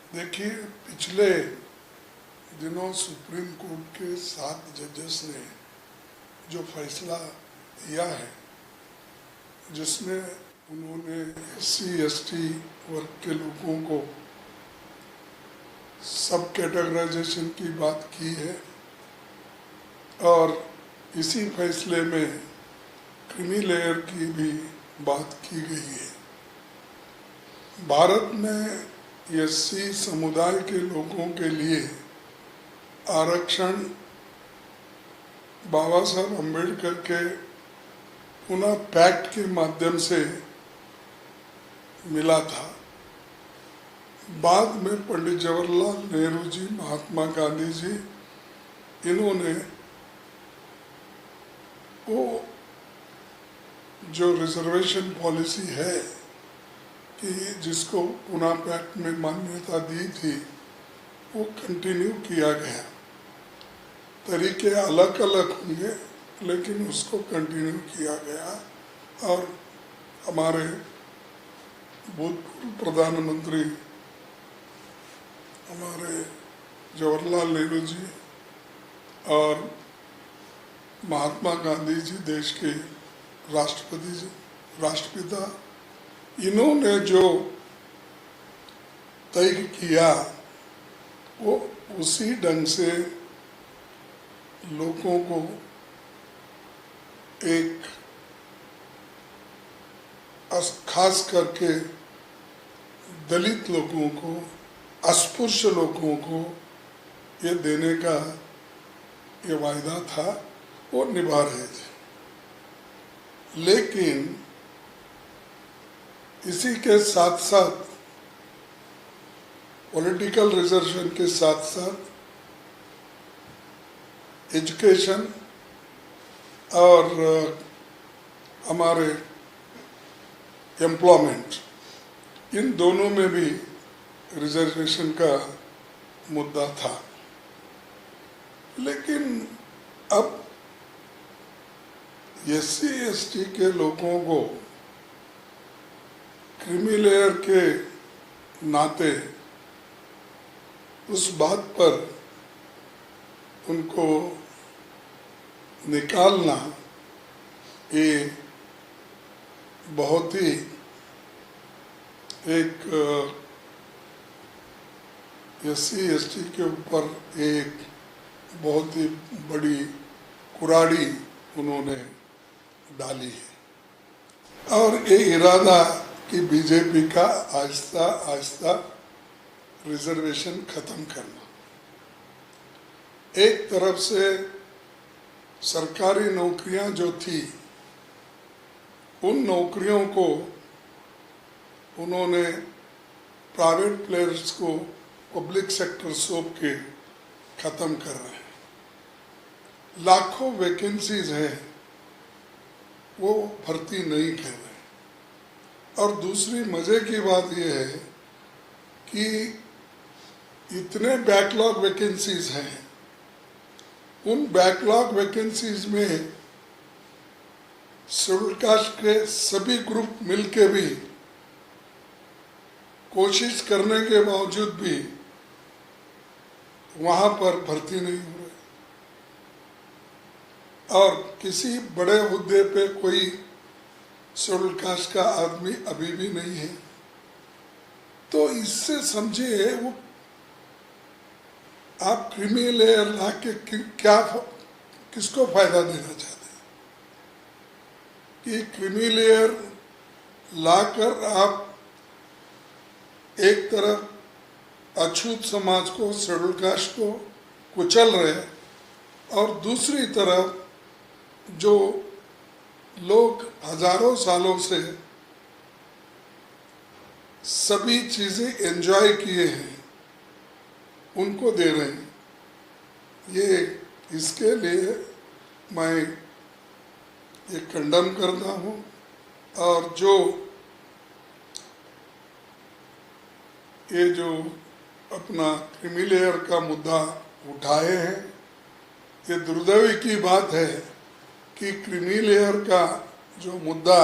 देखिए, पिछले दिनों सुप्रीम कोर्ट के 7 जजेस ने जो फैसला दिया है, जिसमें उन्होंने SC/ST वर्ग के लोगों को सब कैटेगराइजेशन की बात की है और इसी फैसले में क्रीमी लेयर की भी बात की गई है। भारत में SC समुदाय के लोगों के लिए आरक्षण बाबा साहब अम्बेडकर के पुनः पैक्ट के माध्यम से मिला था। बाद में पंडित जवाहरलाल नेहरू जी, महात्मा गांधी जी, इन्होंने वो जो रिजर्वेशन पॉलिसी है कि जिसको पुनः पैक्ट में मान्यता दी थी, वो कंटिन्यू किया गया। तरीके अलग अलग होंगे लेकिन उसको कंटिन्यू किया गया और हमारे भूतपूर्व प्रधानमंत्री हमारे जवाहरलाल नेहरू जी और महात्मा गांधी जी, देश के राष्ट्रपिता, इन्होंने जो तय किया वो उसी ढंग से लोगों को, एक खास करके दलित लोगों को, अस्पृश्य लोगों को ये देने का ये वायदा था, वो निभा रहे थे। लेकिन इसी के साथ साथ पॉलिटिकल रिजर्वेशन के साथ साथ एजुकेशन और हमारे एम्प्लॉयमेंट, इन दोनों में भी रिजर्वेशन का मुद्दा था। लेकिन अब SC/ST के लोगों को क्रीमी लेयर के नाते उस बात पर उनको निकालना ये बहुत ही एक SC/ST के ऊपर एक बहुत ही बड़ी कुराड़ी उन्होंने डाली है और ये इरादा कि बीजेपी का आहिस्ता आहिस्ता रिजर्वेशन खत्म करना। एक तरफ से सरकारी नौकरियां जो थी, उन नौकरियों को उन्होंने प्राइवेट प्लेयर्स को पब्लिक सेक्टर सौंप के खत्म कर रहे हैं। लाखों वैकेंसीज हैं, वो भर्ती नहीं कर रहे। और दूसरी मजे की बात यह है कि इतने बैकलॉग वैकेंसीज हैं, उन बैकलॉग वैकेंसीज में शेड्यूल कास्ट के सभी ग्रुप मिलके भी कोशिश करने के बावजूद भी वहां पर भर्ती नहीं हो रही और किसी बड़े हुद्दे पे कोई शेड्यूल कास्ट का आदमी अभी भी नहीं है। तो इससे समझिए वो आप क्रीमी लेयर ला के क्या किसको फायदा देना चाहते हैं कि क्रीमी लेयर लाकर आप एक तरफ अछूत समाज को, शेड्यूल कास्ट को कुचल रहे और दूसरी तरफ जो लोग हजारों सालों से सभी चीजें एंजॉय किए हैं उनको दे रहे हैं। ये इसके लिए मैं ये कंडम करता हूँ और ये जो अपना क्रीमी लेयर का मुद्दा उठाए हैं, ये दुर्दैवी की बात है कि क्रीमी लेयर का जो मुद्दा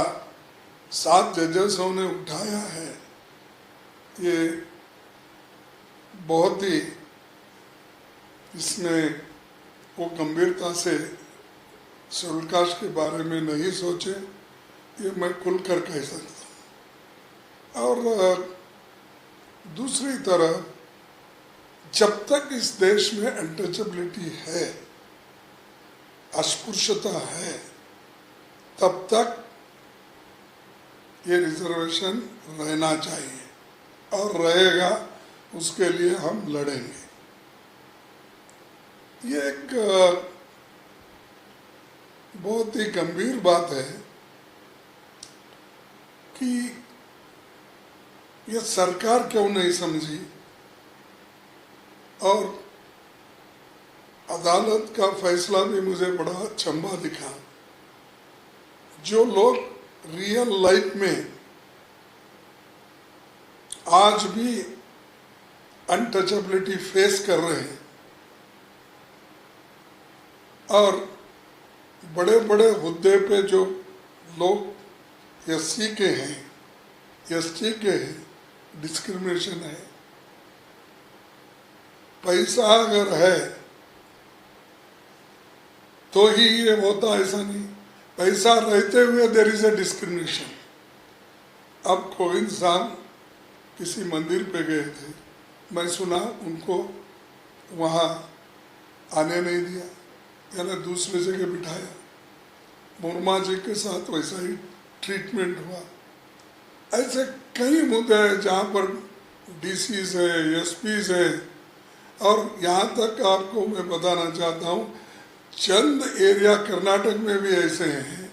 7 जजेसों ने उठाया है, ये बहुत ही इसमें वो गंभीरता से शेड्यूल कास्ट के बारे में नहीं सोचे, ये मैं खुलकर कह सकता हूँ। और दूसरी तरफ जब तक इस देश में अनटचेबिलिटी है, अस्पृश्यता है, तब तक ये रिजर्वेशन रहना चाहिए और रहेगा, उसके लिए हम लड़ेंगे। ये एक बहुत ही गंभीर बात है कि ये सरकार क्यों नहीं समझी और अदालत का फैसला भी मुझे बड़ा अचंभा दिखा। जो लोग रियल लाइफ में आज भी अनटचेबिलिटी फेस कर रहे हैं और बड़े बड़े हुद्दे पे जो लोग एससी के हैं, एसटी के हैं, डिस्क्रिमिनेशन है। पैसा अगर है तो ही ये होता, ऐसा नहीं। पैसा रहते हुए देयर इज ए डिस्क्रिमिनेशन। अब कोविंद साहब किसी मंदिर पे गए थे, मैं सुना उनको वहाँ आने नहीं दिया, यानी दूसरी जगह बिठाया। मुर्मा जी के साथ वैसा ही ट्रीटमेंट हुआ। ऐसे कई मुद्दे हैं जहाँ पर डीसीज है, एसपीज है, और यहाँ तक आपको मैं बताना चाहता हूँ, चंद एरिया कर्नाटक में भी ऐसे हैं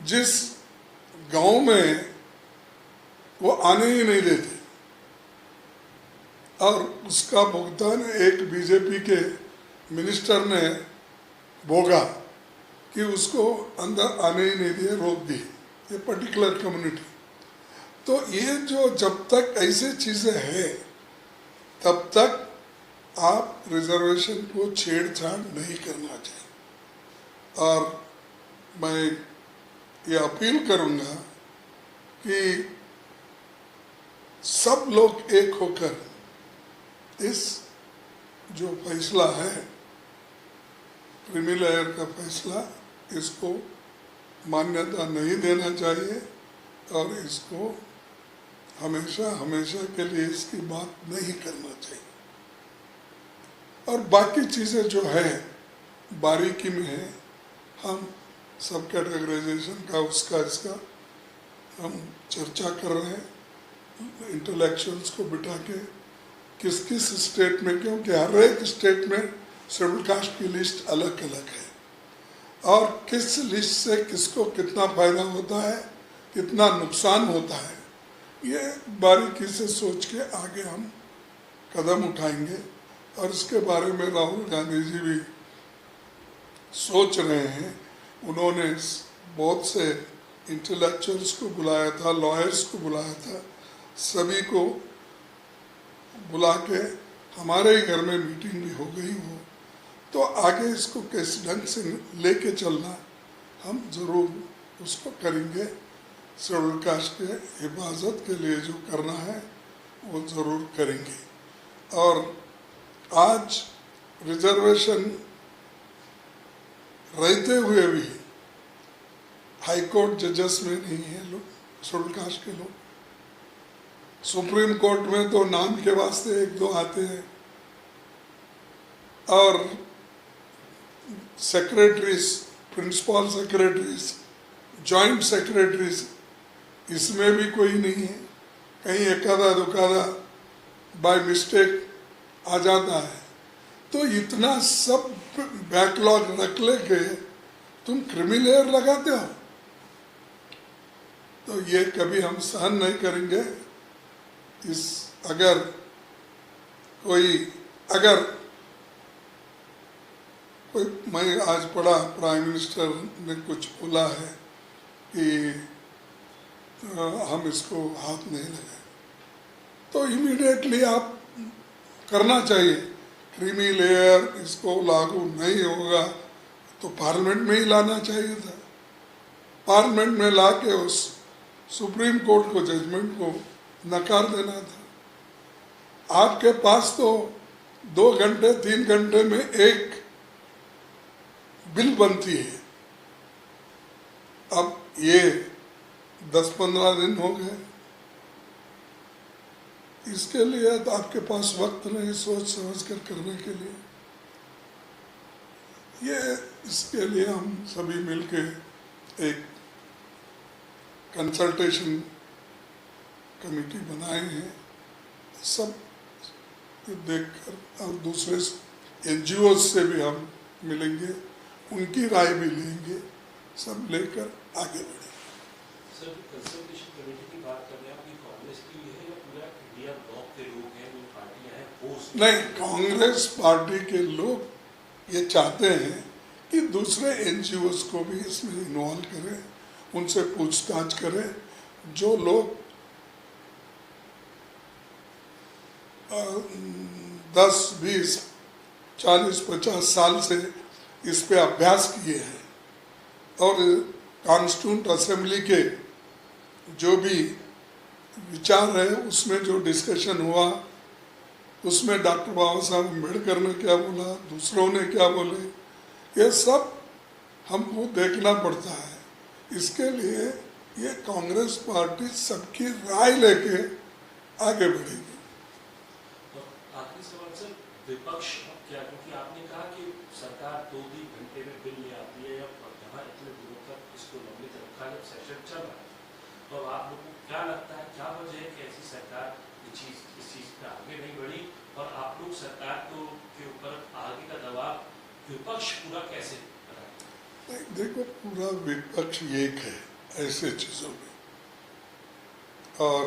जिस गांव में वो आने ही नहीं देते और उसका भुगतान एक बीजेपी के मिनिस्टर ने भोगा कि उसको अंदर आने ही नहीं दिए, रोक दिए, ये पर्टिकुलर कम्युनिटी। तो ये जो जब तक ऐसे चीज़ें हैं तब तक आप रिजर्वेशन को छेड़छाड़ नहीं करना चाहिए। और मैं ये अपील करूँगा कि सब लोग एक होकर इस जो फैसला है, क्रीमी लेयर का फैसला, इसको मान्यता नहीं देना चाहिए और इसको हमेशा हमेशा के लिए इसकी बात नहीं करना चाहिए। और बाकी चीज़ें जो है बारीकी में है, हम सब कैटेगराइजेशन का उसका इसका हम चर्चा कर रहे हैं इंटेलेक्चुअल्स को बिठा के, किस किस स्टेट में, क्योंकि हर एक स्टेट में शेड्यूल कास्ट की लिस्ट अलग अलग है और किस लिस्ट से किसको कितना फायदा होता है, कितना नुकसान होता है, ये बारीकी से सोच के आगे हम कदम उठाएंगे। और इसके बारे में राहुल गांधी जी भी सोच रहे हैं। उन्होंने बहुत से इंटेलेक्चुअल्स को बुलाया था, लॉयर्स को बुलाया था, सभी को बुला के हमारे ही घर में मीटिंग भी हो गई हो। तो आगे इसको किस ढंग से लेके चलना हम ज़रूर उसको करेंगे। शेड्यूल कास्ट के हिफाजत के लिए जो करना है वो ज़रूर करेंगे। और आज रिजर्वेशन रहते हुए भी हाई कोर्ट जजेस में नहीं है लोग, शेड्यूल कास्ट के लोग। सुप्रीम कोर्ट में तो नाम के वास्ते एक दो आते हैं और secretaries, principal secretaries, joint secretaries, इसमें भी कोई नहीं है। कहीं एकादा दुकादा बाय मिस्टेक आ जाता है। तो इतना सब बैकलॉग रख लेके तुम क्रीमी लेयर लगाते हो, तो ये कभी हम सहन नहीं करेंगे। इस अगर मैं आज पढ़ा प्राइम मिनिस्टर ने कुछ बोला है कि हम इसको हाथ नहीं लगाए, तो इमीडिएटली आप करना चाहिए। क्रीमी लेयर इसको लागू नहीं होगा तो पार्लियामेंट में ही लाना चाहिए था। पार्लियामेंट में ला के उस सुप्रीम कोर्ट को, जजमेंट को नकार देना था। आपके पास तो 2 घंटे 3 घंटे में एक बिल बनती है। अब ये 10-15 दिन हो गए, इसके लिए तो आपके पास वक्त नहीं सोच समझ कर करने के लिए। ये इसके लिए हम सभी मिलके एक कंसल्टेशन कमेटी बनाए हैं, सब देखकर, और दूसरे NGO से भी हम मिलेंगे, उनकी राय भी लेंगे, सब लेकर आगे बढ़ेंगे। सर, कंसल्टेशन कमेटी की बात कर रहे हैं, आपकी कांग्रेस की है या पूरा इंडिया ब्लॉक के लोग हैं, जो पार्टियां हैं वो? नहीं, कांग्रेस पार्टी के लोग ये चाहते हैं कि दूसरे NGOs को भी इसमें इन्वॉल्व करें, उनसे पूछताछ करें। जो लोग 10, 20, 40, 50 साल से इस पे अभ्यास किए हैं और कॉन्स्टिट्यूंट असेंबली के जो भी विचार है उसमें जो डिस्कशन हुआ, उसमें डॉक्टर बाबा साहब अम्बेडकर ने क्या बोला, दूसरों ने क्या बोले, ये सब हमको देखना पड़ता है। इसके लिए ये कांग्रेस पार्टी सबकी राय लेके आगे बढ़ेगी। आखिरी सवाल सर, विपक्ष क्या, क्योंकि आपने कहा कि सरकार 2-3 घंटे में बिल ले आती है, या जहाँ इतने दिनों तक इसको लंबित रखा जब सेशन चल रहा है, तो आप लोगों को क्या लगता है, क्या वजह है कि ऐसी सरकार इस चीज पे आगे नहीं बढ़ी, और आप लोग सरकार के ऊपर आगे का दबाव विपक्ष पूरा कैसे कराए? देखो, पूरा विपक्ष एक है ऐसे चीजों में, और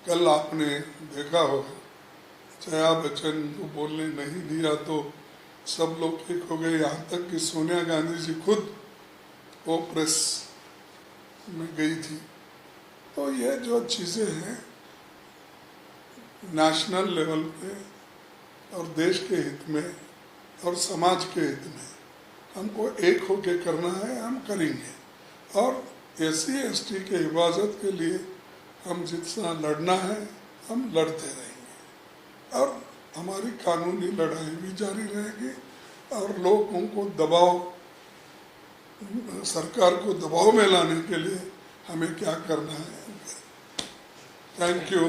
कल आपने देखा होगा जया बच्चन को बोलने नहीं दिया तो सब लोग एक हो गए, यहाँ तक कि सोनिया गांधी जी खुद वो प्रेस में गई थी। तो ये जो चीज़ें हैं नेशनल लेवल पे और देश के हित में और समाज के हित में हमको एक होके करना है, हम करेंगे। और SC ST के हिफाजत के लिए हम जितना लड़ना है हम लड़ते रहेंगे, और हमारी कानूनी लड़ाई भी जारी रहेगी, और लोगों को दबाव, सरकार को दबाव में लाने के लिए हमें क्या करना है। Thank you.